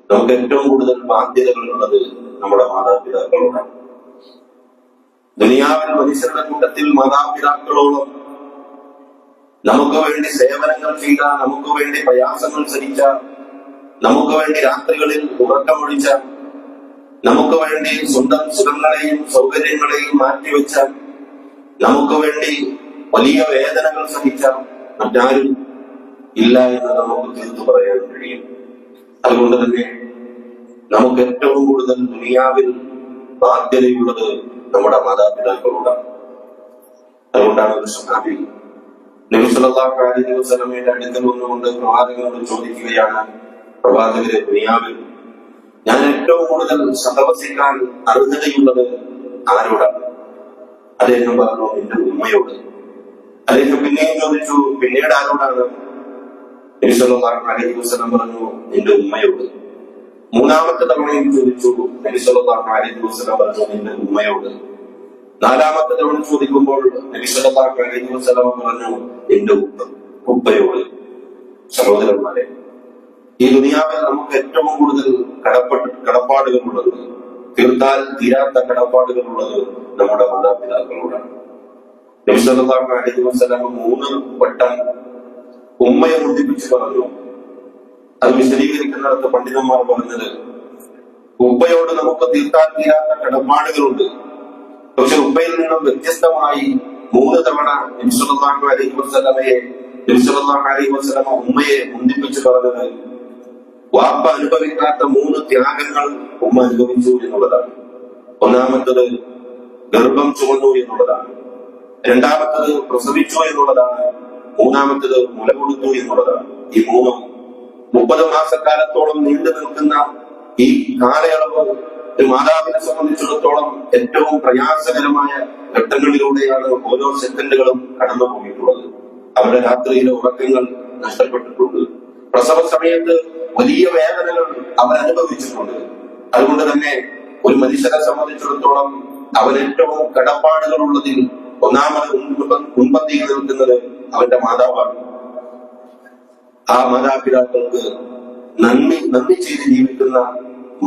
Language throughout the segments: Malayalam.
നമുക്ക് ഏറ്റവും കൂടുതൽ ബാധ്യതകളുള്ളത് നമ്മുടെ മാതാപിതാക്കളോടാണ്. ദുനിയാവിൽ മനുഷ്യരുടെ കൂട്ടത്തിൽ മാതാപിതാക്കളോളം നമുക്ക് വേണ്ടി സേവനങ്ങൾ ചെയ്ത, നമുക്ക് വേണ്ടി പ്രയാസങ്ങൾ സഹിച്ച, നമുക്ക് വേണ്ടി രാത്രികളിൽ ഉറക്കമൊഴിച്ച, നമുക്ക് വേണ്ടി സ്വന്തം സുഖങ്ങളെയും സൗകര്യങ്ങളെയും മാറ്റിവെച്ച, നമുക്ക് വേണ്ടി വലിയ വേദനകൾ സഹിച്ച മറ്റാരും ഇല്ല എന്ന് നമുക്ക് തീർത്തു പറയാൻ കഴിയും. അതുകൊണ്ട് തന്നെ നമുക്ക് ഏറ്റവും കൂടുതൽ ദുനിയാവിൽ ബാധ്യതയുള്ളത് നമ്മുടെ മാതാപിതാക്കളോടാണ്. അതുകൊണ്ടാണ് ഒരു സഹാബി നബി സല്ലല്ലാഹു അലൈഹി വസല്ലമയുടെ അടുക്കൽ വന്നുകൊണ്ട് പ്രവാചകനോട് ചോദിക്കുകയാണ്, പ്രവാചകരെ, ദുനിയാവിൽ ഞാൻ ഏറ്റവും കൂടുതൽ സഹവസിക്കാൻ അർഹതയുള്ളത് ആരോടാണ്? അദ്ദേഹം പറഞ്ഞു, എന്റെ ഉമ്മയോട്. അദ്ദേഹം പിന്നെയും ചോദിച്ചു, പിന്നീട് ആരോടാണ്? നബി സല്ലല്ലാഹു അലൈഹി വസല്ലം പറഞ്ഞു, നിന്റെ ഉമ്മയോട്. മൂന്നാമത്തെ തവണയും ചോദിച്ചു, നബി സല്ലല്ലാഹു അലൈഹി വസല്ലം പറഞ്ഞു, നിന്റെ ഉമ്മയോട്. നാലാമത്തെ തവണ ചോദിക്കുമ്പോൾ നബി സല്ലല്ലാഹു അലൈഹി വസല്ലം പറഞ്ഞു, എന്റെ ഉപ്പയോട്. സഹോദരന്മാരെ, ഈ ദുനിയാവിൽ നമുക്ക് ഏറ്റവും കൂടുതൽ കടപ്പാടുകളുള്ളത്, തീർത്താൽ തീരാത്ത കടപ്പാടുകളുള്ളത് നമ്മുടെ മാതാപിതാക്കളോടാണ്. നബി സല്ലല്ലാഹു അലൈഹി വസല്ലം 3 വട്ടം ഉമ്മയെ മുദ്ദിപ്പിച്ച് പറഞ്ഞു. അത് വിശദീകരിക്കുന്നിടത്ത് പണ്ഡിതന്മാർ പറഞ്ഞത്, ഉപ്പയോട് നമുക്ക് തീർത്താൽ തീരാത്ത കടപ്പാടുകളുണ്ട്. പക്ഷെ ഉപ്പയിൽ നിന്നും വ്യത്യസ്തമായി 3 തവണ നബി സല്ലല്ലാഹു അലൈഹി വസല്ലം ഉമ്മയെ മുദ്ദിപ്പിച്ച് പറഞ്ഞത്, വാപ്പ അനുഭവിക്കാത്ത 3 ത്യാഗങ്ങൾ ഉമ്മ അനുഭവിച്ചു എന്നുള്ളതാണ്. ഒന്നാമത്തത് ഗർഭം ചുമന്നു എന്നുള്ളതാണ്. രണ്ടാമത്തത് പ്രസവിച്ചു എന്നുള്ളതാണ്. മൂന്നാമത്തത് മുല കൊടുത്തു എന്നുള്ളതാണ്. ഈ 3 30 മാസക്കാലത്തോളം നീണ്ടു നിൽക്കുന്ന ഈ കാലയളവ് ഒരു മാതാവിനെ സംബന്ധിച്ചിടത്തോളം ഏറ്റവും പ്രയാസകരമായ ഘട്ടങ്ങളിലൂടെയാണ് ഓരോ സെക്കൻഡുകളും കടന്നു പോയിട്ടുള്ളത്. അവരുടെ രാത്രിയിലെ ഉറക്കങ്ങൾ നഷ്ടപ്പെട്ടിട്ടുണ്ട്. പ്രസവ സമയത്ത് വലിയ വേദനകൾ അവർ അനുഭവിച്ചിട്ടുണ്ട്. അതുകൊണ്ട് തന്നെ ഒരു മനുഷ്യനെ സംബന്ധിച്ചിടത്തോളം അവൻ ഏറ്റവും കടപ്പാടുകൾ ഉള്ളതിൽ ഒന്നാമത് മുൻപന്തിയിൽ നിൽക്കുന്നത് അവന്റെ മാതാവാണ്. ആ മാതാപിതാക്കൾക്ക് നന്ദി ചെയ്ത് ജീവിക്കുന്ന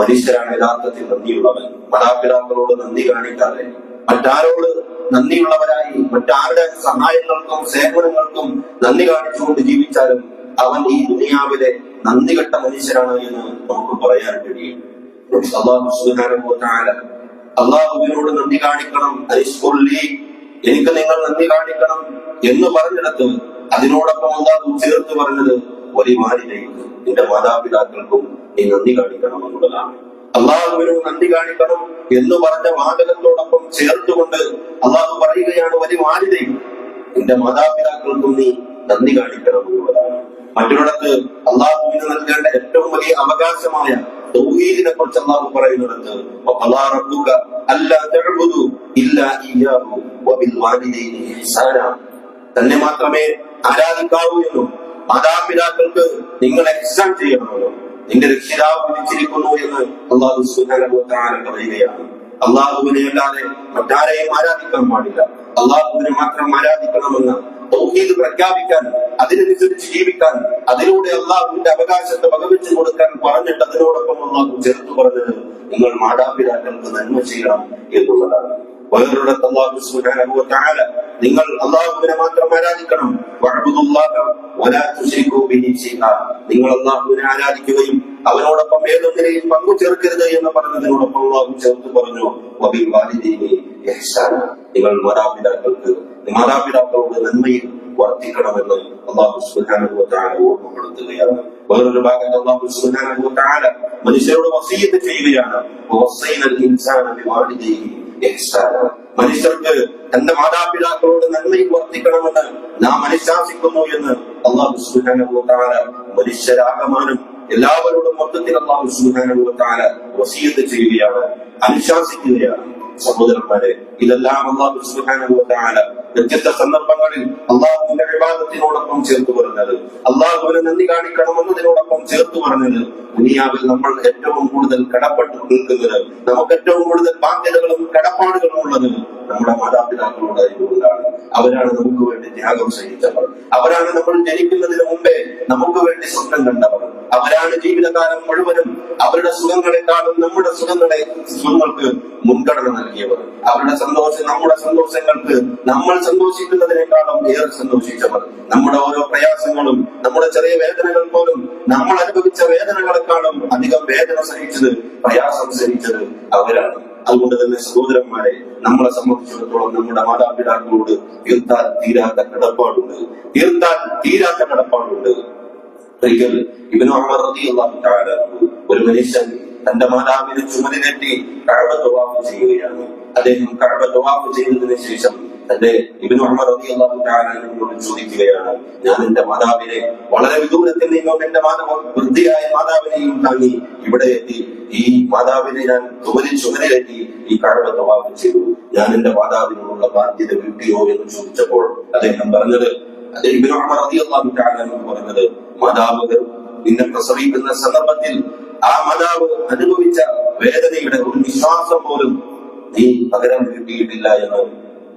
മനുഷ്യരാണ് യഥാർത്ഥത്തിൽ നന്ദിയുള്ളവൻ. മാതാപിതാക്കളോട് നന്ദി കാണിക്കാതെ മറ്റാരോട് നന്ദിയുള്ളവരായി മറ്റാരുടെ സഹായങ്ങൾക്കും സേവനങ്ങൾക്കും നന്ദി കാണിച്ചുകൊണ്ട് ജീവിച്ചാലും അവൻ ഈ ദുനിയാവിലെ നന്ദി കെട്ട മനുഷ്യരാണ് എന്ന് നമുക്ക് പറയാൻ കഴിയും. അള്ളാഹുവിനോട് നന്ദി കാണിക്കണം, എനിക്ക് നിങ്ങൾ നന്ദി കാണിക്കണം എന്ന് പറഞ്ഞിടത്ത് അതിനോടൊപ്പം അള്ളാഹു ചേർത്ത് പറഞ്ഞത് ഒരു വാലിദൈക്കും, നിന്റെ മാതാപിതാക്കൾക്കും നീ നന്ദി കാണിക്കണം എന്നുള്ളതാണ്. അള്ളാഹുവിനോട് നന്ദി കാണിക്കണം എന്ന് പറഞ്ഞ വാചകത്തോടൊപ്പം ചേർത്തുകൊണ്ട് അള്ളാഹു പറയുകയാണ്, ഒരു വാലിദൈക്കും, നിന്റെ മാതാപിതാക്കൾക്കും നീ നന്ദി കാണിക്കണം എന്നുള്ളതാണ്. മറ്റൊരിടത്ത് അള്ളാഹുവിന് നൽകേണ്ട ഏറ്റവും വലിയ അവകാശമായ തൗഹീദിനെ കുറിച്ച് അള്ളാഹു പറയുന്നിടത്ത്, തന്നെ മാത്രമേ ആരാധിക്കാവൂ എന്നും മാതാപിതാക്കൾക്ക് നിങ്ങൾ എക്സാം ചെയ്യണമെന്നും നിന്റെ രക്ഷിതാവ് വിധിച്ചിരിക്കുന്നു എന്ന് അള്ളാഹു സുബ്ഹാനഹു വ തആല പറയുകയാണ്. അള്ളാഹുവിനെ അല്ലാതെ മറ്റാരെയും ആരാധിക്കാൻ പാടില്ല. അള്ളാഹുവിനെ മാത്രം ആരാധിക്കണമെന്ന് തൗഹീദ് പ്രഖ്യാപിക്കാൻ, അതിനനുസരിച്ച് ജീവിക്കാൻ, അതിലൂടെ അള്ളാഹുവിന്റെ അവകാശത്തെ വകവെച്ചു കൊടുക്കാൻ പറഞ്ഞിട്ട് അതിനോടൊപ്പം അള്ളാഹു ചേർത്ത് പറഞ്ഞത് നിങ്ങൾ മാതാപിതാക്കൾക്ക് നന്മ ചെയ്യണം എന്നുള്ളതാണ്. വേറൊരിടത്ത് അല്ലാഹു സുബ്ഹാനഹു വ തആല നിങ്ങൾ അല്ലാഹുവിനെ മാത്രം ആരാധിക്കണം, വഅബ്ദുല്ലാഹ വലാ തുശ്രികൂ ബിഹി ശൈഅ, നിങ്ങൾ അല്ലാഹുവിനെ ആരാധിക്കുകയും അവനോടൊപ്പം ഏതൊന്നിനെയും പങ്കു ചേർക്കരുത് എന്ന് പറഞ്ഞതിനോടൊപ്പം അല്ലാഹു ചേർത്ത് പറഞ്ഞു വബിൽ വാലിദൈനി ഇഹ്സാന, നിങ്ങൾ മാതാപിതാക്കളോട് നന്മയിൽ വർത്തിക്കണമെന്ന് അല്ലാഹു സുബ്ഹാനഹു വ തആല ഓർമ്മപ്പെടുത്തുകയാണ്. വേറൊരു ഭാഗത്ത് അല്ലാഹു സുബ്ഹാനഹു വ തആല മനുഷ്യരോട് വസിയ്യത്ത് ചെയ്യുകയാണ്, വസൈനൽ ഇൻസാന ബിവാലിദൈഹി ഇഹ്സാന, മനുഷ്യർക്ക് തന്റെ മാതാപിതാക്കളോട് നന്മയിൽ വർത്തിക്കണമെന്ന് നാം അനുശാസിക്കുന്നു എന്ന് അല്ലാഹു സുബ്ഹാനഹു വ തആല മനുഷ്യരാകമാനം എല്ലാവരോടും മൊത്തത്തിൽ അല്ലാഹു സുബ്ഹാനഹു വ തആല വസിയ്യത്ത് ചെയ്യുകയാണ്, അനുശാസിക്കുകയാണ്. സഹോദരന്മാരെ, ഇതെല്ലാം അല്ലാഹു സുബ്ഹാനഹു വ തആല വ്യത്യസ്ത സന്ദർഭങ്ങളിൽ അല്ലാഹുവിന്റെ ഇബാദത്തിനോടൊപ്പം ചേർത്ത് പറഞ്ഞത്, അല്ലാഹുവിനെ നന്ദി കാണിക്കണമെന്നതിനോടൊപ്പം ചേർത്ത് പറഞ്ഞത്, ദുനിയാവിൽ നമ്മൾ ഏറ്റവും കൂടുതൽ കടപ്പെട്ടു നിൽക്കുന്നത്, നമുക്ക് ഏറ്റവും കൂടുതൽ ബാധ്യതകളും കടപ്പാടുകളും ഉള്ളത് നമ്മുടെ മാതാപിതാക്കളോടായതുകൊണ്ടാണ്. അവരാണ് നമുക്ക് വേണ്ടി ത്യാഗം സഹിച്ചവർ. അവരാണ് നമ്മൾ ജനിക്കുന്നതിന് മുമ്പേ നമുക്ക് വേണ്ടി സ്വപ്നം കണ്ടവർ. അവരാണ് ജീവിതകാലം മുഴുവനും അവരുടെ സുഖങ്ങളെക്കാളും നമ്മുടെ സുഖങ്ങൾക്ക് മുൻഗണന നൽകിയവർ. അവരുടെ സന്തോഷം നമ്മുടെ സന്തോഷങ്ങൾക്ക് നമ്മൾ സന്തോഷിക്കുന്നതിനേക്കാളും ഏറെ സന്തോഷിച്ചവർ. നമ്മുടെ ഓരോ പ്രയാസങ്ങളും, നമ്മുടെ ചെറിയ വേദനകൾ പോലും നമ്മൾ അനുഭവിച്ച വേദനകളെക്കാളും അധികം വേദന സഹിച്ചത്, പ്രയാസം സഹിച്ചത് അവരാണ്. അതുകൊണ്ട് തന്നെ സഹോദരന്മാരെ, നമ്മളെ സംബന്ധിച്ചിടത്തോളം നമ്മുടെ മാതാപിതാക്കളോട് തീർത്താൽ തീരാത്ത കടപ്പാടുണ്ട്. ഒരിക്കൽ ഇബ്നു ഉമർ റളിയല്ലാഹു തആല ഒരു മനുഷ്യൻ തന്റെ മാതാവിനെ ചുമലിലേറ്റി കഅബ തവാഫ് ചെയ്യുകയാണ്. അദ്ദേഹം കഅബ തവാഫ് ചെയ്തതിനു ശേഷം തന്റെ ഇബ്നു ഉമർ റളിയല്ലാഹു തആലയോട് ചോദിക്കുകയാണ്, ഞാൻ എന്റെ മാതാവിനെ വളരെ വിദൂരത്തിൽ നിന്നും എന്റെ വൃദ്ധിയായ മാതാവിനെയും താങ്ങി ഇവിടെ എത്തി. ഈ മാതാവിനെ ഞാൻ ചുമലിലേറ്റി ഈ കഅബ തവാഫ് ചെയ്തു. ഞാൻ എന്റെ മാതാവിനോടുള്ള ബാധ്യത വീട്ടിയോ എന്ന് ചോദിച്ചപ്പോൾ അദ്ദേഹം പറഞ്ഞത്, ഇബ്നു ഉമർ റളിയല്ലാഹു തആല പറഞ്ഞത്, മാതാവ് നിന്നെ പ്രസവിക്കുന്ന സന്ദർഭത്തിൽ ആ മാതാവ് അനുഭവിച്ച വേദനയുടെ ഒരു നിശ്വാസം പോലും നീ പകരം കിട്ടിയിട്ടില്ല എന്ന്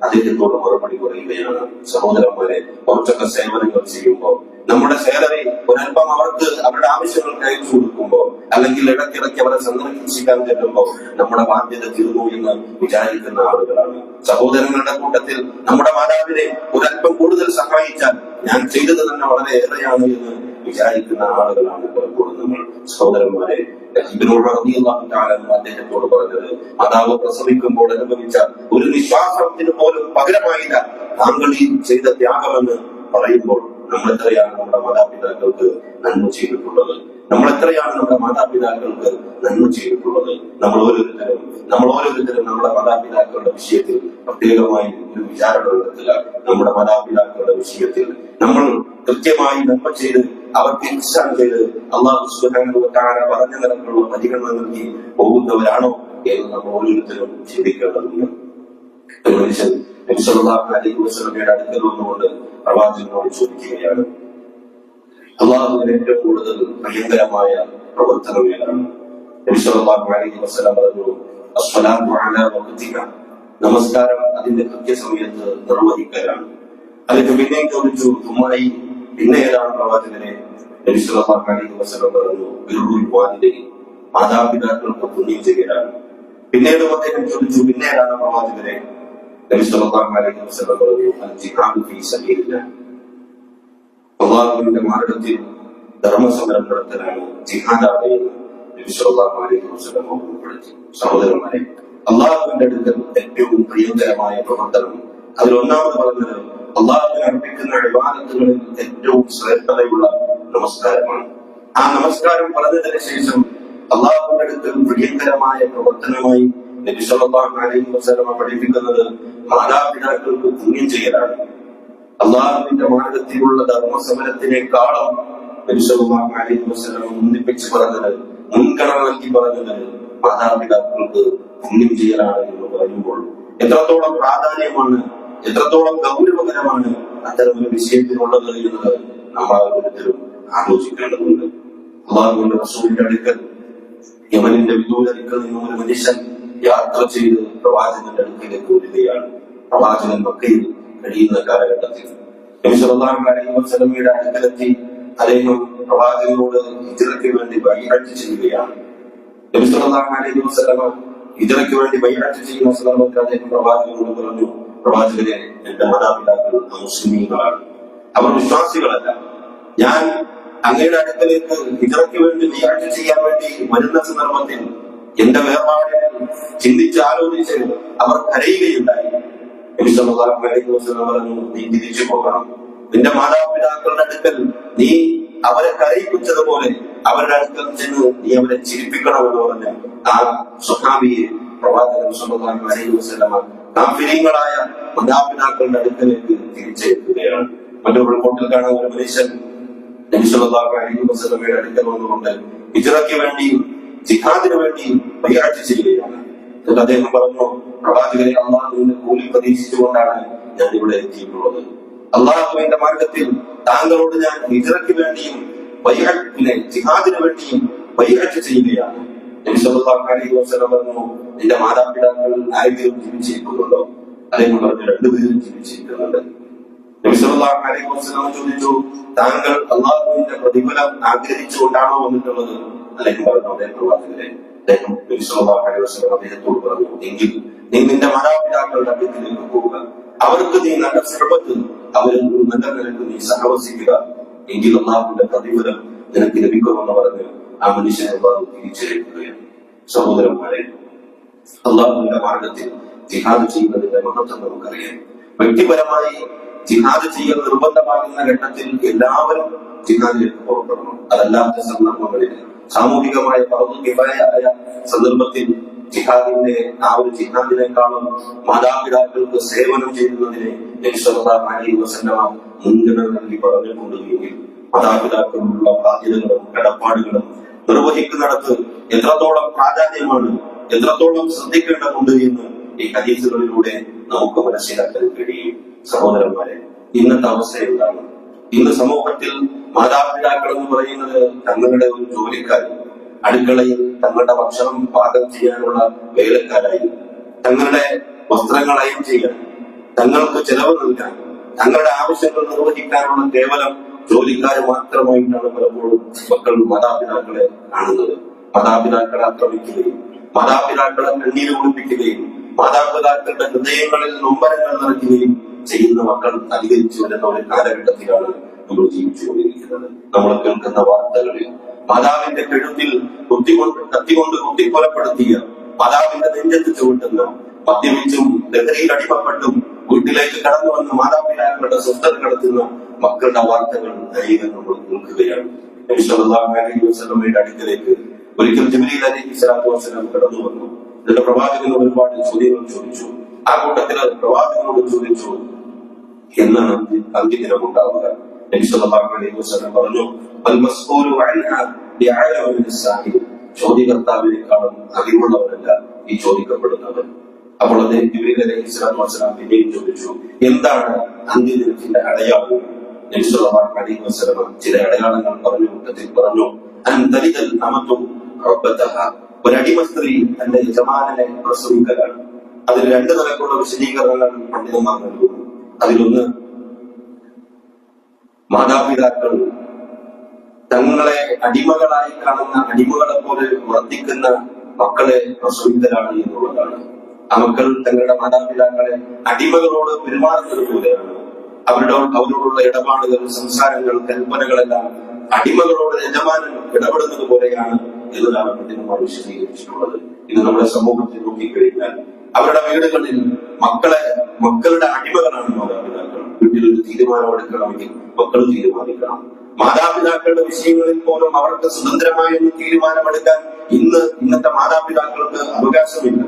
അദ്ദേഹത്തോട് മറുപടി പറയുകയാണ്. സഹോദരന്മാരെ, കുറച്ചൊക്കെ സേവനങ്ങൾ ചെയ്യുമ്പോൾ, നമ്മുടെ സാലറി ഒരല്പം അവർക്ക് അവരുടെ ആവശ്യങ്ങൾക്ക് അയച്ചു കൊടുക്കുമ്പോ, അല്ലെങ്കിൽ ഇടയ്ക്കിടയ്ക്ക് അവരെ സന്ദർശിക്കാൻ ചെല്ലുമ്പോ നമ്മുടെ ബാധ്യത തീർന്നു എന്ന് വിചാരിക്കുന്ന ആളുകളാണ്. സഹോദരങ്ങളുടെ കൂട്ടത്തിൽ നമ്മുടെ മാതാവിനെ ഒരല്പം കൂടുതൽ സഹായിച്ചാൽ ഞാൻ ചെയ്തത് തന്നെ വളരെ ഏറെയാണ് എന്ന് വിചാരിക്കുന്ന ആളുകളാണ് പലപ്പോഴും നമ്മൾ. സഹോദരന്മാരെ, ഇബ്നു ഉമർ റളിയല്ലാഹു തആല അദ്ദേഹത്തോട് പറഞ്ഞത്, മാതാവ് പ്രസവിക്കുമ്പോൾ അനുഭവിച്ച ഒരു നിശ്വാസത്തിന് പോലും പകരമായില്ല താങ്കൾ ഈ ചെയ്ത ത്യാഗമെന്ന് പറയുമ്പോൾ നമ്മൾ എത്രയാണ് നമ്മുടെ മാതാപിതാക്കൾക്ക് നന്മ ചെയ്തിട്ടുള്ളത്? നമ്മൾ ഓരോരുത്തരും നമ്മുടെ മാതാപിതാക്കളുടെ വിഷയത്തിൽ പ്രത്യേകമായി ഒരു വിചാരണ നടത്തുക. നമ്മുടെ മാതാപിതാക്കളുടെ വിഷയത്തിൽ നമ്മൾ കൃത്യമായി നന്മ ചെയ്ത് അവർക്ക് ഇഹ്സാൻ ചെയ്ത് അല്ലാഹു സുബ്ഹാനഹു വ തആല പറഞ്ഞ നിലക്കുള്ള പരിഗണന നൽകി പോകുന്നവരാണോ എന്ന് നമ്മൾ ഓരോരുത്തരും ചിന്തിക്കേണ്ടതുണ്ട്. ഒരു മനുഷ്യൻ നബി സല്ലല്ലാഹു അലൈഹി വസല്ലമയുടെ അടുക്കൽ വന്നുകൊണ്ട് പ്രവാചകനോട് ചോദിക്കുകയാണ്, അല്ലാഹുവിന് ഏറ്റവും കൂടുതൽ പ്രിയങ്കരമായ പ്രവർത്തനം ഏതാണ്? നബി സല്ലല്ലാഹു അലൈഹി വസല്ലം പറഞ്ഞു, അസ്സലാത്തു അലാ വഖ്തിക, നമസ്കാരം അതിന്റെ കൃത്യസമയത്ത് നിർവഹിക്കലാണ്. അതിന് പിന്നെയും ചോദിച്ചു, തുമ്മായി പിന്നെ ഏതാണ് പ്രവാചകനെ? നബി സല്ലല്ലാഹു അലൈഹി വസല്ലം പറഞ്ഞു, ബിർറുൽ വാലിദൈൻ, മാതാപിതാക്കൾക്ക് പുണ്യം ചെയ്യലാണ്. പിന്നീട് അദ്ദേഹം ചോദിച്ചു, പിന്നെ ഏതാണ് പ്രവാചകനെ? നബി സല്ലല്ലാഹു അലൈഹി വസല്ലം പറഞ്ഞു, അൽ ജിഹാദു ഫീ സബീലില്ലാഹ്, അല്ലാഹുവിന്റെ മാർഗ്ഗത്തിൽ ധർമ്മസമരം നടത്തലാണ് ജിഹാദാണ് എന്ന് നബി സല്ലല്ലാഹു അലൈഹി വസല്ലം ഓർമ്മപ്പെടുത്തി. സഹോദരന്മാരെ, അല്ലാഹുവിന്റെ അടുക്കൽ ഏറ്റവും പ്രിയങ്കരമായ പ്രവർത്തനം, അതിലൊന്നാമത് പറഞ്ഞത് അല്ലാഹുവിന് അർപ്പിക്കുന്ന ഇബാദത്തുകളിൽ ഏറ്റവും ശ്രേഷ്ഠതയുള്ള നമസ്കാരമാണ്. ആ നമസ്കാരം പറഞ്ഞതിന് ശേഷം അല്ലാഹുവിന്റെ അടുക്കൽ പ്രിയങ്കരമായ പ്രവർത്തനമായി നബി സല്ലല്ലാഹു അലൈഹി വസല്ലം പഠിപ്പിക്കുന്നത് മാതാപിതാക്കൾക്ക് പുണ്യം ചെയ്യലാണ്. അല്ലാഹുവിന്റെ മാർഗ്ഗത്തിലുള്ള ധർമ്മസമരത്തിനേക്കാളും നബി സല്ലല്ലാഹു അലൈഹി വസല്ലം മുന്നിപ്പിച്ച് പറഞ്ഞത്, മുൻഗണന നൽകി പറഞ്ഞത് മാതാപിതാക്കൾക്ക് പുണ്യം ചെയ്യലാണ് എന്ന് പറയുമ്പോൾ എത്രത്തോളം പ്രാധാന്യമാണ്, എത്രത്തോളം ഗൗരവകരമാണ് അത്തരമൊരു വിഷയത്തിനുള്ളത് എന്നത് നമ്മൾ ഓരോരുത്തരും ആലോചിക്കേണ്ടതുണ്ട്. അല്ലാഹുവിന്റെ റസൂലിന്റെ അടുക്കൽ യമനിന്റെ വിദൂര ദിക്കിൽ നിന്നും ഒരു മനുഷ്യൻ യാത്ര ചെയ്ത് പ്രവാചകന്റെ അടുക്കിലേക്ക് വരികയാണ്. പ്രവാചകൻ മക്കയിൽ കഴിയുന്ന കാലഘട്ടത്തിൽ നബി സല്ലല്ലാഹു അലൈഹി വസല്ലമയുടെ അടുക്കലെത്തി അദ്ദേഹം പ്രവാചകനോട് ഹിജ്റയ്ക്ക് വേണ്ടി ബൈഅത്ത് ചെയ്യുകയാണ്. നബി സല്ലല്ലാഹു അലൈഹി വസല്ലമ ഹിജ്റയ്ക്ക് വേണ്ടി ബൈഅത്ത് ചെയ്യുന്ന സന്ദർഭത്തിൽ അദ്ദേഹം പ്രവാചകനോട് പറഞ്ഞു, പ്രവാചകനെ, എന്റെ മാതാപിതാക്കൾ മുസ്ലിമീങ്ങളാണ്, അവർ വിശ്വാസികളല്ല. ഞാൻ അങ്ങയുടെ അടുക്കലേക്ക് ഹിജ്റയ്ക്ക് വേണ്ടി ബൈഅത്ത് ചെയ്യാൻ വേണ്ടി വരുന്ന സന്ദർഭത്തിൽ എന്റെ വേർപാടിനെ ചിന്തിച്ച് ആലോചിച്ച് അവർ കരയുകയുണ്ടായി. നബി സല്ലല്ലാഹു അലൈഹി വസല്ലം പറഞ്ഞു, നീ തിരിച്ചു പോകണം. നിന്റെ മാതാപിതാക്കളുടെ അടുക്കൽ നീ അവരെ കരയിപ്പിച്ചതുപോലെ അവരുടെ അടുക്കൽ ചെന്ന് നീ അവരെ ചിരിപ്പിക്കണമെന്ന് പറഞ്ഞ് ആ സ്വഹാബിയെ പ്രവാചകൻ സല്ലല്ലാഹു അലൈഹി വസല്ലം കാഫിരീങ്ങളായ മാതാപിതാക്കളുടെ അടുക്കലേക്ക് തിരിച്ചെത്തുകയാണ്. മറ്റൊരു റിപ്പോർട്ടിൽ കാണാൻ ഒരു മനുഷ്യൻ നബി സല്ലല്ലാഹു അലൈഹി വസല്ലമയുടെ അടുക്കൽ വന്നുകൊണ്ട് ഹിജ്റയ്ക്ക് വേണ്ടി ജിഹാദിന് വേണ്ടി ബൈഅത്ത് ചെയ്യുകയാണ്. എന്നിട്ട് അദ്ദേഹം പറഞ്ഞു, പ്രവാചകരെ, അല്ലാഹുവിന്റെ കൂലി പ്രതീക്ഷിച്ചുകൊണ്ടാണ് ഞാൻ ഇവിടെ എത്തിയിട്ടുള്ളത്. അല്ലാഹുവിന്റെ മാർഗ്ഗത്തിൽ താങ്കളോട് ഞാൻ ഹിജ്റയ്ക്ക് വേണ്ടിയും ജിഹാദിന് വേണ്ടിയും ബൈഅത്ത് ചെയ്യുകയാണ്. നബി സല്ലല്ലാഹു അലൈഹി വസല്ലം പറഞ്ഞു, നിന്റെ മാതാപിതാക്കൾ ആരെങ്കിലും ജീവിച്ചിരിക്കുന്നുണ്ടോ? അദ്ദേഹം പറഞ്ഞു രണ്ടുപേരും ജീവിച്ചിരിക്കുന്നുണ്ട്. നബി സല്ലല്ലാഹു അലൈഹി വസല്ലം ചോദിച്ചു, താങ്കൾ അള്ളാഹുവിന്റെ പ്രതിഫലം ആഗ്രഹിച്ചുകൊണ്ടാണോ വന്നിട്ടുള്ളത്? അദ്ദേഹം പറഞ്ഞു, അതേ പ്രവാചകരെ. അദ്ദേഹം നബി സല്ലല്ലാഹു അലൈഹി വസല്ലം അദ്ദേഹത്തോട് പറഞ്ഞു, എങ്കിൽ നീ നിന്റെ മാതാപിതാക്കളുടെ അടുക്കിലേക്ക് പോവുക, അവർക്ക് നീ നല്ല സർവത്ത്, അവരിൽ നല്ല നിലക്ക് നീ സഹവസിക്കുക, എങ്കിൽ അള്ളാഹുവിന്റെ പ്രതിഫലം നിനക്ക് ലഭിക്കുമെന്ന് പറഞ്ഞ് ആ മനുഷ്യനെ അള്ളാഹു തിരിച്ചറിയുകയാണ്. സഹോദരന്മാരെ, അള്ളാഹുവിന്റെ മാർഗത്തിൽ ജിഹാദ് ചെയ്യുന്നതിന്റെ മഹത്വം നമുക്കറിയാം. വ്യക്തിപരമായി ജിഹാദ് ചെയ്യൽ നിർബന്ധമാകുന്ന ഘട്ടത്തിൽ എല്ലാവരും ജിഹാദിലേക്ക് പുറപ്പെടണം. അതല്ലാത്ത സന്ദർഭങ്ങളിൽ സാമൂഹികമായ ഫർദ് കിഫായയായ സന്ദർഭത്തിൽ ജിഹാദിന്റെ ആ ഒരു ജിഹാദിനേക്കാളും മാതാപിതാക്കൾക്ക് സേവനം ചെയ്യുന്നതിനെ നബി സല്ലല്ലാഹു അലൈഹി വസല്ലം മുൻഗണന നൽകി പറഞ്ഞുകൊണ്ടുവെങ്കിൽ മാതാപിതാക്കളുള്ള ബാധ്യതകളും കടപ്പാടുകളും നിർവഹിക്കുന്നിടത്ത് എത്രത്തോളം പ്രാധാന്യമാണ്, എത്രത്തോളം ശ്രദ്ധിക്കേണ്ടതുണ്ട് എന്ന് ഈ ഹദീസുകളിലൂടെ നമുക്ക് മനസ്സിലാക്കാൻ കഴിയും. സഹോദരന്മാരെ, ഇന്നത്തെ അവസ്ഥ എന്താണ്? ഇന്ന് സമൂഹത്തിൽ മാതാപിതാക്കൾ എന്ന് പറയുന്നത് തങ്ങളുടെ ഒരു ജോലിക്കാരും, അടുക്കളയിൽ തങ്ങളുടെ ഭക്ഷണം പാകം ചെയ്യാനുള്ള വേലക്കാരായി, തങ്ങളുടെ വസ്ത്രങ്ങൾ അയൺ ചെയ്യാൻ, തങ്ങൾക്ക് ചെലവ് നൽകാൻ, തങ്ങളുടെ ആവശ്യങ്ങൾ നിർവഹിക്കാനുള്ള കേവലം ജോലിക്കാർ മാത്രമായിട്ടാണ് പലപ്പോഴും മക്കൾ മാതാപിതാക്കളെ കാണുന്നത്. മാതാപിതാക്കളെ ആക്രമിക്കുകയും മാതാപിതാക്കളെ കണ്ണീര് കുളിപ്പിക്കുകയും മാതാപിതാക്കളുടെ ഹൃദയങ്ങളിൽ നൊമ്പരങ്ങൾ നിറയ്ക്കുകയും ചെയ്യുന്ന മക്കൾ അധികരിച്ചു വരുന്ന ഒരു കാലഘട്ടത്തിലാണ് നമ്മൾ ജീവിച്ചുകൊണ്ടിരിക്കുന്നത്. നമ്മൾ കേൾക്കുന്ന വാർത്തകളിൽ മാതാവിന്റെ കഴുത്തിൽ കത്തികൊണ്ട് കുത്തിക്കൊലപ്പെടുത്തിയ, മാതാവിന്റെ നെഞ്ചത്ത് ചുവട്ടുന്ന, മദ്യപിച്ചും ലഹരിയിൽ അടിമപ്പെട്ടും വീട്ടിലേക്ക് കടന്നു വന്ന് മാതാപിതാക്കളുടെ സ്വസ്ഥത കടത്തുന്ന മക്കളുടെ വാർത്തകൾ അനേകം നമ്മൾ കേൾക്കുകയാണ്. നബി സല്ലല്ലാഹു അലൈഹി വസല്ലമയുടെ അടുക്കലേക്ക് ഒരിക്കൽ ജിബ്രീൽ അലൈഹിസ്സലാത്തു വസ്സലാം കടന്നു വന്നു. എന്നിട്ട് പ്രവാചകനോട് ഒരുപാട് ചോദ്യങ്ങൾ ചോദിച്ചു. ആ കൂട്ടത്തിൽ പ്രവാചകനോട് ചോദിച്ചു, എന്നാണ് അന്ത്യദിനം ഉണ്ടാവുക? നബി സല്ലല്ലാഹു അലൈഹി വസല്ലം പറഞ്ഞു, അൽ മസ്ഊലു അൻഹാ ബിഅലമ മിനസ് സാഹിൽ. ചോദ്യകർത്താവിനേക്കാളും അറിവുള്ളവരല്ല ഈ ചോദിക്കപ്പെടുന്നത്. അപ്പോൾ അദ്ദേഹം ജിബ്രീൽ അലൈഹിസ്സലാത്തു വസ്സലാം പിന്നെയും ചോദിച്ചു, എന്താണ് അന്ത്യദിനത്തിന്റെ അടയാളം? നബി സല്ലല്ലാഹു അലൈഹി വസല്ലം ചില അടയാളങ്ങൾ പറഞ്ഞു. കൂട്ടത്തിൽ പറഞ്ഞു, അൻ തലിദൽ അമതു റബ്ബതഹ. ഒരടിമ സ്ത്രീ തന്റെ യജമാനനെ പ്രസവിക്കലാണ്. അതിൽ രണ്ട് നിലക്കുള്ള വിശദീകരണങ്ങൾ പണ്ഡിതന്മാർ നൽകുന്നു. അതിലൊന്ന്, മാതാപിതാക്കൾ തങ്ങളെ അടിമകളായി കാണുന്ന, അടിമകളെ പോലെ വർദ്ധിക്കുന്ന മക്കളെ പ്രസവിക്കലാണ് എന്നുള്ളതാണ്. ആ മക്കൾ തങ്ങളുടെ മാതാപിതാക്കളെ അടിമകളോട് പെരുമാറുന്നത് പോലെയാണ്. അവരോടുള്ള ഇടപാടുകൾ, സംസാരങ്ങൾ, കൽപ്പനകളെല്ലാം അടിമകളോട് യജമാനൻ ഇടപെടുന്നത് പോലെയാണ് എന്നതാണ് പണ്ഡിതന്മാർ വിശദീകരിച്ചിട്ടുള്ളത്. ഇത് നമ്മുടെ സമൂഹത്തിൽ നോക്കിക്കഴിഞ്ഞാൽ അവരുടെ വീടുകളിൽ മക്കളുടെ അടിമകളാണ് മാതാപിതാക്കൾ. വീട്ടിൽ ഒരു തീരുമാനം എടുക്കണമെങ്കിൽ മക്കൾ തീരുമാനിക്കണം. മാതാപിതാക്കളുടെ വിഷയങ്ങളിൽ പോലും അവർക്ക് സ്വതന്ത്രമായ ഒരു തീരുമാനമെടുക്കാൻ ഇന്നത്തെ മാതാപിതാക്കൾക്ക് അവകാശമില്ല.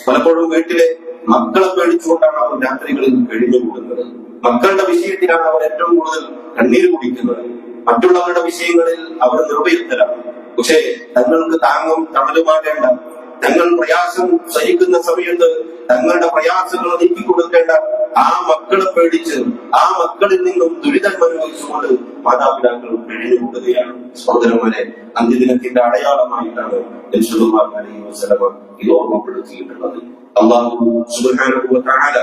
പലപ്പോഴും വീട്ടിലെ മക്കളെ പേടിച്ചുകൊണ്ടാണ് അവർ രാത്രികളിൽ കഴിഞ്ഞുകൂടുന്നത്. മക്കളുടെ വിഷയത്തിലാണ് അവർ ഏറ്റവും കൂടുതൽ കണ്ണീര് കുടിക്കുന്നത്. മറ്റുള്ളവരുടെ വിഷയങ്ങളിൽ അവർ നിർഭയത്തരാണ്. പക്ഷേ തങ്ങൾക്ക് താങ്ങും തണലുമാകേണ്ട, തങ്ങൾ പ്രയാസം സഹിക്കുന്ന സമയത്ത് തങ്ങളുടെ പ്രയാസങ്ങൾ നീക്കിക്കൊടുക്കേണ്ട ആ മക്കളെ പേടിച്ച് ആ മക്കളിൽ നിന്നും ദുരിതം അനുഭവിച്ചുകൊണ്ട് മാതാപിതാക്കൾ കഴിഞ്ഞുകൂടുകയാണ്. സഹോദരന്മാരെ, അന്ത്യദിനത്തിന്റെ അടയാളമായിട്ടാണ് നബി സല്ലല്ലാഹു അലൈഹി വസല്ലം ഇത് ഓർമ്മപ്പെടുത്തിയിട്ടുള്ളത്. അല്ലാഹു സുബ്ഹാനഹു വ തആല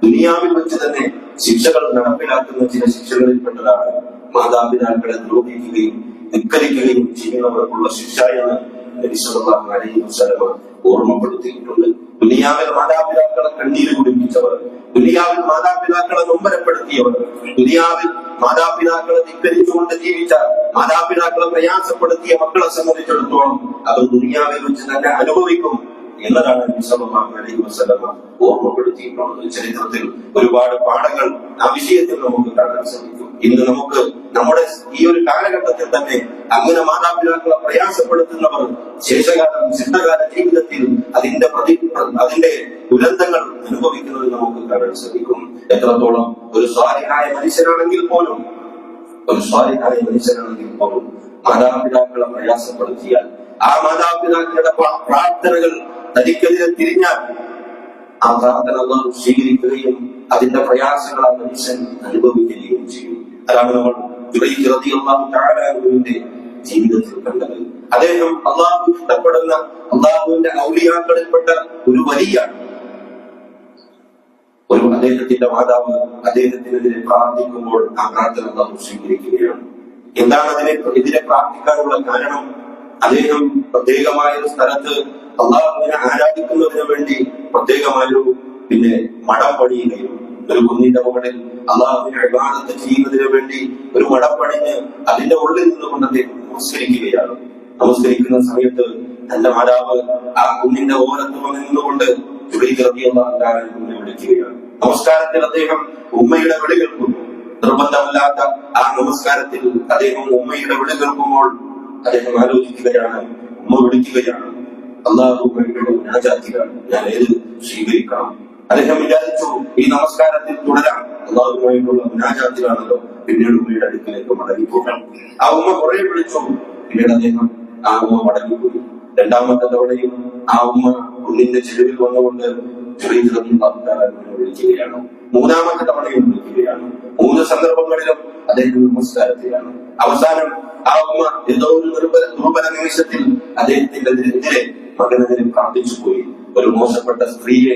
ദുനിയാവിൽ വെച്ച് തന്നെ ശിക്ഷകൾ നടപ്പിലാക്കുന്ന ചില ശിക്ഷകളിൽപ്പെട്ടതാണ് മാതാപിതാക്കളെ ദ്രോഹിക്കുകയും ധിക്കരിക്കുകയും ചെയ്യുന്നവർക്കുള്ള ശിക്ഷ എന്ന് നബി സല്ലല്ലാഹു അലൈഹി വസല്ലം ഓർമ്മപ്പെടുത്തിയിട്ടുണ്ട്. ദുനിയാവിൽ മാതാപിതാക്കളെ കണ്ണീര് കുടിപ്പിച്ചവർ, ദുനിയാവിൽ മാതാപിതാക്കളെ നൊമ്പരപ്പെടുത്തിയവർ, ദുനിയാവിൽ മാതാപിതാക്കളെ ധിക്കരിച്ചുകൊണ്ട് ജീവിച്ച, മാതാപിതാക്കളെ പ്രയാസപ്പെടുത്തിയ മക്കളെ സംബന്ധിച്ചിടത്തോളം അത് ദുനിയാവിൽ വെച്ച് തന്നെ അനുഭവിക്കും എന്നതാണ് നബി സല്ലല്ലാഹു അലൈഹി വസല്ലം ഓർമ്മപ്പെടുത്തിയിട്ടുള്ളത്. ചരിത്രത്തിൽ ഒരുപാട് പാഠങ്ങൾ ആ വിഷയത്തിൽ നമുക്ക് കാണാൻ സാധിക്കും. ഇന്ന് നമുക്ക് നമ്മുടെ ഈ ഒരു കാലഘട്ടത്തിൽ തന്നെ അങ്ങനെ മാതാപിതാക്കളെ പ്രയാസപ്പെടുത്തുന്നവർ ശിഷ്ടകാല ജീവിതത്തിൽ അതിന്റെ ദുരന്തങ്ങൾ അനുഭവിക്കുന്നത് നമുക്ക് കാണാൻ സാധിക്കും. എത്രത്തോളം ഒരു സ്വാലിഹായ മനുഷ്യനാണെങ്കിൽ പോലും മാതാപിതാക്കളെ പ്രയാസപ്പെടുത്തിയാൽ, ആ മാതാപിതാക്കളുടെ പ്രാർത്ഥനകൾ തനിക്കെതിരെ തിരിഞ്ഞാൽ ആ പ്രാർത്ഥന അല്ലാഹു സ്വീകരിക്കുകയും അതിന്റെ പ്രയാസങ്ങൾ ആ മനുഷ്യൻ അനുഭവിക്കുകയും ചെയ്യും. അതാണ് നമ്മൾ ജുറൈജ് റളിയല്ലാഹു തആല അൻഹുവിന്റെ ജീവിതത്തിൽ കണ്ടത്. അദ്ദേഹം അല്ലാഹു ഇഷ്ടപ്പെടുന്ന അല്ലാഹുവിന്റെ ഔലിയാക്കളിൽപ്പെട്ട ഒരു വലിയ ഒരു അദ്ദേഹത്തിന്റെ മാതാവ് അദ്ദേഹത്തിനെതിരെ പ്രാർത്ഥിക്കുമ്പോൾ ആ പ്രാർത്ഥന അല്ലാഹു സ്വീകരിക്കുകയാണ്. എന്താണ് അതിനെതിരെ പ്രാർത്ഥിക്കാനുള്ള കാരണം? അദ്ദേഹം പ്രത്യേകമായ ഒരു സ്ഥലത്ത് അള്ളാഹുവിനെ ആരാധിക്കുന്നതിന് വേണ്ടി പ്രത്യേകമായൊരു മഠം പണിയുകയും, ഒരു കുന്നിന്റെ മുകളിൽ അള്ളാഹുവിനെ ഇബാദത്ത് ചെയ്യുന്നതിന് വേണ്ടി ഒരു മഠം പണിഞ്ഞ് അതിന്റെ ഉള്ളിൽ നിന്നുകൊണ്ട് അദ്ദേഹം നമസ്കരിക്കുകയാണ്. നമസ്കരിക്കുന്ന സമയത്ത് തന്റെ മാതാവ് ആ കുന്നിന്റെ ഓരത്ത് നിന്നുകൊണ്ട് വിളിക്കുകയാണ്. നമസ്കാരത്തിൽ അദ്ദേഹം ഉമ്മയുടെ വിളി കേൾക്കുന്നു. നിർബന്ധമില്ലാത്ത ആ നമസ്കാരത്തിൽ അദ്ദേഹം ഉമ്മയുടെ വിളി കേൾക്കുമ്പോൾ അദ്ദേഹം ആലോചിക്കുകയാണ്, ഉമ്മ വിളിക്കുകയാണ്, അള്ളാഹുമ്മയുടെ മുനാജാത്തിലാണ്, ഞാൻ ഏത് സ്വീകരിക്കണം? അദ്ദേഹം വിചാരിച്ചു ഈ നമസ്കാരത്തിൽ തുടരാം, അള്ളാഹുമായിട്ടുള്ള മുനാജാത്തിലാണല്ലോ, പിന്നീട് ഉമ്മയുടെ അടുക്കിലേക്ക് മടങ്ങിപ്പോകാം. ആ ഉമ്മ കുറെ വിളിച്ചു, പിന്നീട് അദ്ദേഹം ആ ഉമ്മ മടങ്ങിപ്പോയി. രണ്ടാമത്തെ തവണയും ആ ഉമ്മ കുന്നിന്റെ ചെരുവിൽ വന്നുകൊണ്ട് വിളിക്കുകയാണ്. മൂന്നാമത്തെ തവണയും വിളിക്കുകയാണ്. 3 സന്ദർഭങ്ങളിലും അദ്ദേഹം നമസ്കാരത്തിലാണ്. അവസാനം ആ ഉമ്മ ഏതോ ഒരു ദുർബല നിമിഷത്തിൽ അദ്ദേഹത്തിന്റെ എതിരെ മകനെതിരെ പ്രാർത്ഥിച്ചു പോയി. ഒരു മോശപ്പെട്ട സ്ത്രീയെ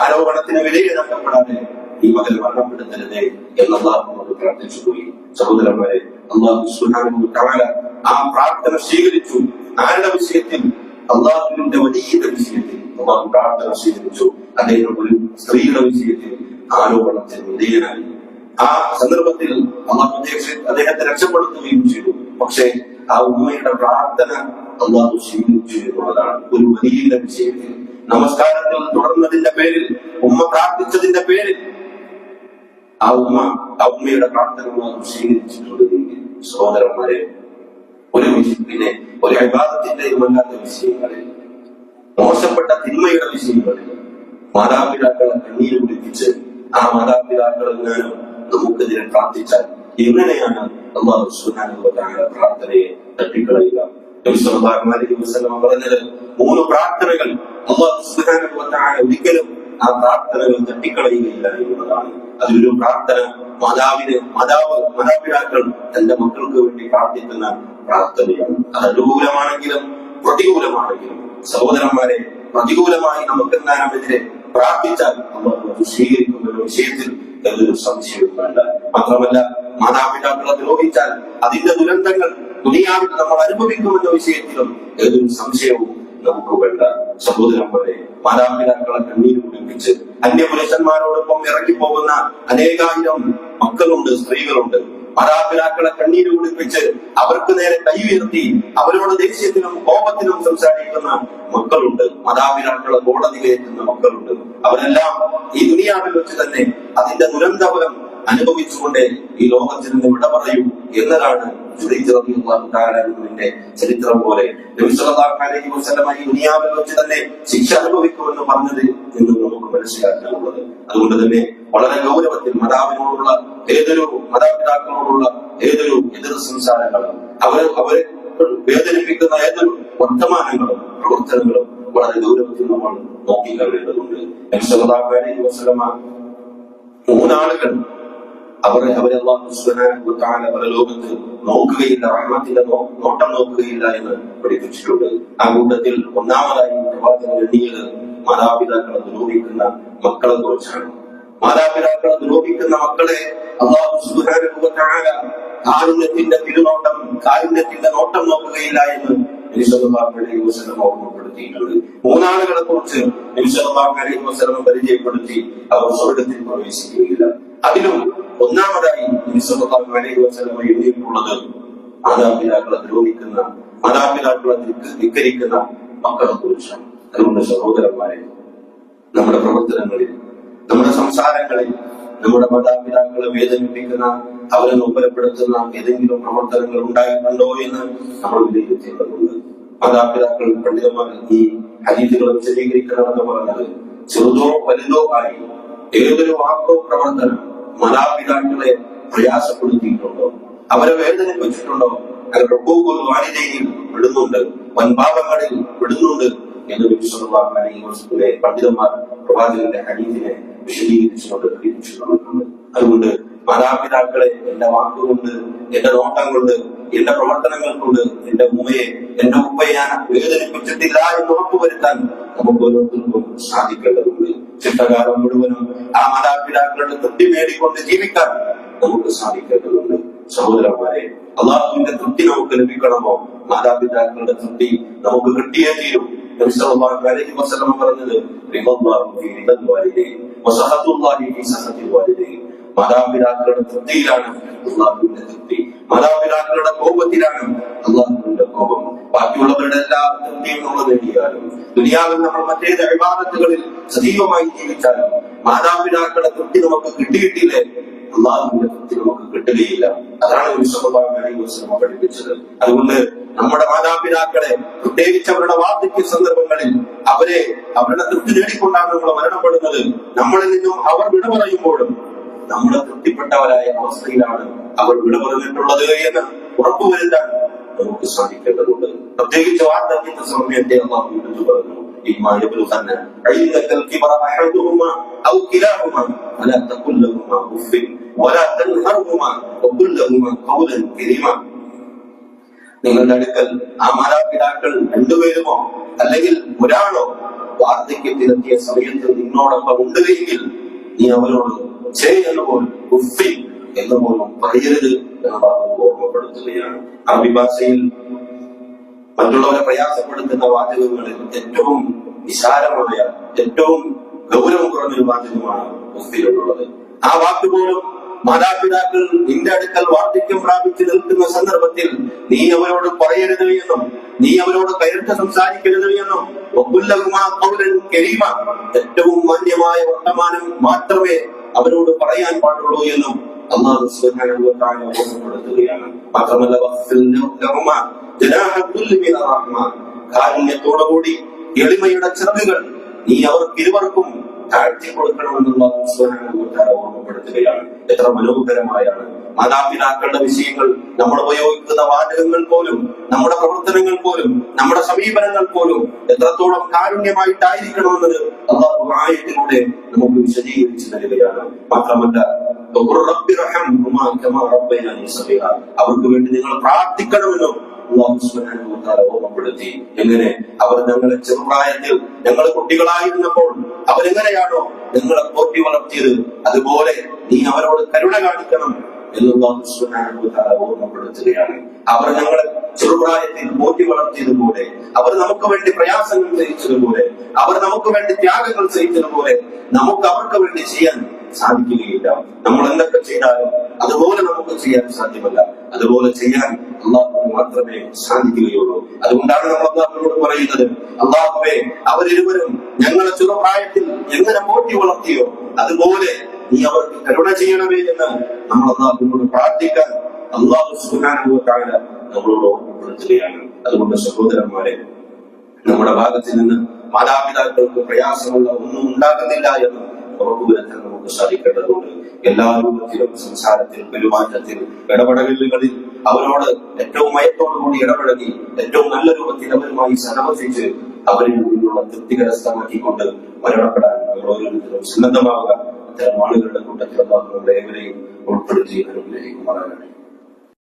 ആരോപണത്തിന് വിലയിഴക്കപ്പെടാതെ ഈ മകൻ മരണപ്പെടുത്തരുതേ എന്ന് അല്ലാഹുവോട് പ്രാർത്ഥിച്ചു പോയി. സഹോദരന്മാരെ, അല്ലാഹു സുബ്ഹാനഹു വ തആല ആ പ്രാർത്ഥന സ്വീകരിച്ചു. ആരുടെ വിഷയത്തിൽ? അള്ളാഹുവിന്റെ വലിയ വിഷയത്തിൽ അള്ളാഹു പ്രാർത്ഥന സ്വീകരിച്ചു. അദ്ദേഹം ഒരു സ്ത്രീയുടെ വിഷയത്തിൽ ആരോപണത്തിന് വിധേയനായി. ആ സന്ദർഭത്തിൽ അള്ളാഹു അദ്ദേഹത്തെ രക്ഷപ്പെടുത്തുകയും ചെയ്തു. പക്ഷേ ആ ഉമ്മയുടെ പ്രാർത്ഥന അള്ളാഹു സ്വീകരിച്ചു എന്നുള്ളതാണ് ഒരു വലിയ വിഷയത്തിൽ. നമസ്കാരത്തിൽ തുടർന്നതിന്റെ പേരിൽ, ഉമ്മ പ്രാർത്ഥിച്ചതിന്റെ പേരിൽ ആ ഉമ്മയുടെ പ്രാർത്ഥന അള്ളാഹു സ്വീകരിച്ചിട്ടുണ്ടെങ്കിൽ സഹോദരന്മാരെ, ഒരു ഇബാദത്തിന്റെയുമല്ലാത്ത വിഷയങ്ങളിൽ, മോശപ്പെട്ട തിന്മയുടെ വിഷയങ്ങളിൽ മാതാപിതാക്കളെ കണ്ണീര് കുടിപ്പിച്ച് ആ മാതാപിതാക്കളിൽ നിന്നും നമുക്കെതിരെ പ്രാർത്ഥിച്ചാൽ എങ്ങനെയാണ് അല്ലാഹു സുബ്ഹാനഹു വ തആല പ്രാർത്ഥനയെ തട്ടിക്കളയുക? നബി സല്ലല്ലാഹു അലൈഹി വസല്ലം പറഞ്ഞത് 3 പ്രാർത്ഥനകൾ അല്ലാഹു സുബ്ഹാനഹു വ തആല ഒരിക്കലും ആ പ്രാർത്ഥനകൾ തട്ടിക്കളയുകയില്ല എന്നുള്ളതാണ്. അതിലൊരു പ്രാർത്ഥന മാതാപിതാക്കൾ തന്റെ മക്കൾക്ക് വേണ്ടി പ്രാർത്ഥിക്കുന്ന പ്രാർത്ഥനയാണ്. അത് അനുകൂലമാണെങ്കിലും പ്രതികൂലമാണെങ്കിലും. സഹോദരന്മാരെ, പ്രതികൂലമായി നമുക്ക് നാമെതിരെ പ്രാർത്ഥിച്ചാൽ അല്ലാഹു സ്വീകരിക്കുന്ന വിഷയത്തിൽ യാതൊരു സംശയവും വേണ്ട. മാത്രമല്ല, മാതാപിതാക്കളെ ദ്രോഹിച്ചാൽ അതിന്റെ ദുരന്തങ്ങൾ ദുനിയാവിൽ നമ്മൾ അനുഭവിക്കുമെന്ന വിഷയത്തിലും യാതൊരു സംശയവും നമുക്ക് വേണ്ട. സഹോദരന്മാരെ, മാതാപിതാക്കളെ കണ്ണീര് കുടിപ്പിച്ച് അന്യപുരുഷന്മാരോടൊപ്പം ഇറങ്ങിപ്പോകുന്ന അനേകായിരം മക്കളുണ്ട്, സ്ത്രീകളുണ്ട്. മാതാപിതാക്കളെ കണ്ണീര് കുടിപ്പിച്ച് അവർക്ക് നേരെ കൈ ഉയർത്തി അവരോട് ദേഷ്യത്തിനും കോപത്തിനും സംസാരിക്കുന്ന മക്കളുണ്ട്. മാതാപിതാക്കളെ കോടതി കയറ്റുന്ന മക്കളുണ്ട്. അവരെല്ലാം ഈ ദുനിയാവിൽ വെച്ച് തന്നെ അതിന്റെ ദുരന്തഫലം അനുഭവിച്ചുകൊണ്ട് ഈ ലോകത്തിൽ നിന്ന് വിട പറയൂ എന്നതാണ് ന്റെ ചരിത്രം പോലെ നബി സല്ലല്ലാഹു അലൈഹി വസല്ലം ഈ ദുനിയാവിൽ വെച്ച് തന്നെ ശിക്ഷ അനുഭവിക്കുമെന്ന് പറഞ്ഞത് എന്ന് നമുക്ക് മനസ്സിലാക്കാനുള്ളത്. അതുകൊണ്ട് തന്നെ വളരെ ഗൗരവത്തിൽ മാതാപിതാക്കളോടുള്ള ഏതൊരു എതിർ സംസാരങ്ങളും അവരെ വേദനിപ്പിക്കുന്ന ഏതൊരു വർത്തമാനങ്ങളും പ്രവർത്തനങ്ങളും വളരെ ഗൗരവത്തിൽ നമ്മൾ നോക്കിക്കാണേണ്ടതുണ്ട്. നബി സല്ലല്ലാഹു അലൈഹി വസല്ലം 3 ആളുകൾ അവരെ അല്ലാഹു സുബ്ഹാനഹു വ തആല പരലോകത്ത് നോക്കുകയില്ല, റഹ്മത്തിന്റെ നോട്ടം നോക്കുകയില്ല എന്ന് പഠിപ്പിച്ചിട്ടുണ്ട്. ആ കൂട്ടത്തിൽ ഒന്നാമതായി പ്രവാചകൻ എണ്ണിയത് മാതാപിതാക്കളെ ദ്രോഹിക്കുന്ന മക്കളെ കുറിച്ചാണ്. മാതാപിതാക്കളെ ദ്രോഹിക്കുന്ന മക്കളെ അല്ലാഹു സുബ്ഹാനഹു വ തആല കാരുണ്യത്തിന്റെ നോട്ടം നോക്കുകയില്ല എന്ന് നബി സല്ലല്ലാഹു അലൈഹി വസല്ലം ഓർമ്മപ്പെടുത്തിയിട്ടുണ്ട്. 3 ആളുകളെ കുറിച്ച് നബി സല്ലല്ലാഹു അലൈഹി വസല്ലം പരിചയപ്പെടുത്തി അവർ സ്വർഗ്ഗത്തിൽ പ്രവേശിക്കുകയില്ല. അതിലും ഒന്നാമതായി നബി സല്ലല്ലാഹു അലൈഹി വസല്ലം എഴുതിയിട്ടുള്ളത് മാതാപിതാക്കളെ ദ്രോഹിക്കുന്ന, മാതാപിതാക്കളെ ധിക്കരിക്കുന്ന മക്കളെ കുറിച്ചാണ്. അതുകൊണ്ട് സഹോദരന്മാരെ, നമ്മുടെ പ്രവർത്തനങ്ങളിൽ, നമ്മുടെ സംസാരങ്ങളിൽ നമ്മുടെ മാതാപിതാക്കളെ വേദനിപ്പിക്കുന്ന, അവരെ നൊമ്പരപ്പെടുത്തുന്ന ഏതെങ്കിലും പ്രവർത്തനങ്ങൾ ഉണ്ടായിട്ടുണ്ടോ എന്ന് നമ്മൾ വിലയിരുത്തേണ്ടതുണ്ട്. മാതാപിതാക്കൾ, പണ്ഡിതന്മാർ ഈ ഹദീസുകൾ വിശദീകരിക്കണമെന്ന് പറഞ്ഞത് ചെറുതോ വലുതോ ആയി ഏതൊരു വാക്കോ പ്രവർത്തനം മാതാപിതാക്കളെ പ്രയാസപ്പെടുത്തിയിട്ടുണ്ടോ, അവരെ വേദനിപ്പിച്ചിട്ടുണ്ടോ, അവരുടെ വാലിദൈനിൽ വിടുന്നുണ്ട്, വൻപാപങ്ങളിൽ വിടുന്നുണ്ട് എന്ന് നബി സല്ലല്ലാഹു അലൈഹി വസല്ലം പണ്ഡിതന്മാർ പ്രവാചകന്റെ ഹദീസിനെ വിശദീകരിച്ചുകൊണ്ട് പഠിപ്പിച്ചിട്ടുണ്ട്. അതുകൊണ്ട് മാതാപിതാക്കളെ എന്റെ വാക്കുകൊണ്ട്, എന്റെ നോട്ടം കൊണ്ട്, എന്റെ പ്രവർത്തനങ്ങൾ കൊണ്ട് എന്റെ ഉമ്മയെ, എന്റെ ഉപ്പയെ ഞാൻ വേദനിപ്പിച്ചിട്ടില്ല എന്ന് ഉറപ്പുവരുത്താൻ നമുക്ക് ഓരോരുത്തർക്കും സാധിക്കേണ്ടതുണ്ട്. ചിട്ടകാലം മുഴുവനും ആ മാതാപിതാക്കളുടെ തൃപ്തി നേടിക്കൊണ്ട് ജീവിക്കാൻ നമുക്ക് സാധിക്കേണ്ടതുണ്ട്. സഹോദരന്മാരെ, അള്ളാഹുവിന്റെ തൃപ്തി നമുക്ക് ലഭിക്കണമോ? മാതാപിതാക്കളുടെ തൃപ്തി നമുക്ക് കിട്ടിയേ തീരും. നബി സല്ലല്ലാഹു അലൈഹി വസല്ലം പറഞ്ഞത് മാതാപിതാക്കളുടെ തൃപ്തിയിലാണ് അള്ളാഹുവിന്റെ തൃപ്തി, മാതാപിതാക്കളുടെ കോപത്തിലാണ് അള്ളാഹുവിന്റെ കോപം. ബാക്കിയുള്ളവരുടെ എല്ലാ തൃപ്തിയും നമ്മൾ നേടിയാലും, ദുനിയാവിൽ നമ്മൾ മറ്റേത് ഇബാദത്തുകളിൽ സജീവമായി ജീവിച്ചാലും മാതാപിതാക്കളുടെ തൃപ്തി നമുക്ക് കിട്ടിയിട്ടില്ലേ, അള്ളാഹുവിന്റെ തൃപ്തി നമുക്ക് കിട്ടുകയില്ല. അതാണ് നബി സല്ലല്ലാഹു അലൈഹി വസല്ലം പഠിപ്പിച്ചത്. അതുകൊണ്ട് നമ്മുടെ മാതാപിതാക്കളെ, പ്രത്യേകിച്ച് അവരുടെ വാർദ്ധക്യ സന്ദർഭങ്ങളിൽ അവരുടെ തൃപ്തി നേടിക്കൊണ്ടാണ് നമ്മൾ മരണപ്പെടുന്നത്. നമ്മളിൽ നിന്നും അവർ വിട പറയുമ്പോഴും നമ്മളെ തൃപ്തിപ്പെട്ടവരായ അവസ്ഥയിലാണ് അവർ വിട പറഞ്ഞിട്ടുള്ളത് എന്ന് ഉറപ്പുവരുത്താൻ നമുക്ക് സാധിക്കേണ്ടതുണ്ട്. പ്രത്യേകിച്ച് വാർദ്ധക്യത്തെ സമയത്തെ അള്ളാഹു എടുത്തു പറഞ്ഞു, നിങ്ങളുടെ അടുക്കൽ ആ മാതാപിതാക്കൾ രണ്ടുപേരുമോ അല്ലെങ്കിൽ ഒരാളോ വാർദ്ധക്യത്തിലെത്തിയ സമയത്ത് നിന്നോടൊപ്പം ഉണ്ടെങ്കിൽ നീ അവരോട് എന്ന് പോലും ഉഫ്ഫി എന്ന് പോലും പറയരുത് എന്ന് ഓർമ്മപ്പെടുത്തുകയാണ്. അറബി ഭാഷയിൽ മറ്റുള്ളവരെ പ്രയാസപ്പെടുത്തുന്ന വാചകങ്ങളിൽ ഏറ്റവും വിശാലമായ, ഏറ്റവും ഗൗരവം കുറഞ്ഞൊരു വാചകമാണ് ഉഫ്ഫിലുള്ളത്. ആ വാക്കുപോലും മാതാപിതാക്കൾ നിന്റെ അടുക്കൽ വാർദ്ധക്യം പ്രാപിച്ചു നിൽക്കുന്ന സന്ദർഭത്തിൽ നീ അവരോട് പറയരുത് എന്നും, നീ അവരോട് കയർത്ത് സംസാരിക്കരുത് എന്നും, ഏറ്റവും മാന്യമായ വർത്തമാനം മാത്രമേ അവരോട് പറയാൻ പാടുള്ളൂ എന്നും അല്ലാഹു സുബ്ഹാനഹു വ തആല ഓർമ്മപ്പെടുത്തുകയാണ്. മാത്രമല്ല കാരുണ്യത്തോടുകൂടി എളിമയുടെ ചിറകുകൾ നീ അവർക്ക് ഇരുവർക്കും താഴ്ത്തി കൊടുക്കണമെന്നുള്ള ഓർമ്മപ്പെടുത്തുകയാണ്. എത്ര മനോഹരമായാണ് മാതാപിതാക്കളുടെ വിഷയങ്ങൾ നമ്മൾ ഉപയോഗിക്കുന്ന വാചകങ്ങൾ പോലും, നമ്മുടെ പ്രവർത്തനങ്ങൾ പോലും, നമ്മുടെ സമീപനങ്ങൾ പോലും എത്രത്തോളം കാരുണ്യമായിട്ടായിരിക്കണമെന്നത് അല്ലാഹു ആയത്തിലൂടെ നമുക്ക് വിശദീകരിച്ചു തരികയാണ്. മാത്രമല്ല അവർക്ക് വേണ്ടി നിങ്ങൾ പ്രാർത്ഥിക്കണമെന്നും അല്ലാഹു സുബ്ഹാനഹു വ തആല ഓർമ്മപ്പെടുത്തി. എങ്ങനെ അവർ ഞങ്ങളെ ചെറുപ്രായത്തിൽ, ഞങ്ങൾ കുട്ടികളായിരുന്നപ്പോൾ അവരെങ്ങനെയാണോ ഞങ്ങളെ പോറ്റി വളർത്തിയത്, അതുപോലെ നീ അവരോട് കരുണ കാണിക്കണം എന്ന് അല്ലാഹു സുബ്ഹാനഹു വ തആല ഓർമ്മപ്പെടുത്തുകയാണ്. അവർ ഞങ്ങളെ ചെറുപ്രായത്തിൽ പോറ്റി വളർത്തിയതുപോലെ, അവർ നമുക്ക് വേണ്ടി പ്രയാസങ്ങൾ സഹിച്ചതുപോലെ, അവർ നമുക്ക് വേണ്ടി ത്യാഗങ്ങൾ സഹിച്ചതുപോലെ നമുക്ക് അവർക്ക് വേണ്ടി ചെയ്യാൻ സാധിക്കുകയില്ല. നമ്മൾ എന്തൊക്കെ ചെയ്താലും അതുപോലെ നമുക്ക് ചെയ്യാൻ സാധ്യമല്ല. അതുപോലെ ചെയ്യാൻ അള്ളാഹുവിന് മാത്രമേ സാധിക്കുകയുള്ളൂ. അതുകൊണ്ടാണ് നമ്മൾ അള്ളാഹുവിനോട് പറയുന്നത്, അള്ളാഹുവേ, അവരിരുവരും ഞങ്ങളെ ചെറുപ്രായത്തിൽ എങ്ങനെ പോറ്റി വളർത്തിയോ അതുപോലെ നീ അവർക്ക് കരുണ ചെയ്യണമേ എന്ന് നമ്മൾ അള്ളാഹുവിനോട് പ്രാർത്ഥിക്കാൻ അള്ളാഹു സുബ്ഹാനഹു വ തആല നമ്മളോട് ഓർമ്മപ്പെടുത്തുകയാണ്. അതുകൊണ്ട് സഹോദരന്മാരെ, നമ്മുടെ ഭാഗത്ത് നിന്ന് മാതാപിതാക്കൾക്ക് പ്രയാസമുള്ള ഒന്നും ഉണ്ടാകുന്നില്ല എന്ന് ഉറപ്പുവരുത്താൻ നമുക്ക് സാധിക്കേണ്ടതുണ്ട്. എല്ലാ രൂപത്തിലും, സംസാരത്തിൽ, പെരുമാറ്റത്തിൽ, ഇടപെടലുകളിൽ അവരോട് ഏറ്റവും മയത്തോടുകൂടി ഇടപഴകി ഏറ്റവും നല്ല രൂപത്തിൽ അവരുമായി സഹവസിച്ച് അവരിൽ നിന്നുള്ള തൃപ്തി കരസ്ഥമാക്കിക്കൊണ്ട് മരണപ്പെടാൻ നമ്മൾ ഓരോരുത്തരും സന്നദ്ധമാവുക. അത്തരം ആളുകളുടെ കൂട്ടത്തിൽ അല്ലാഹു നമ്മളെ ഏവരെയും ഉൾപ്പെടുത്തി അനുഗ്രഹിക്കുമാറാകട്ടെ.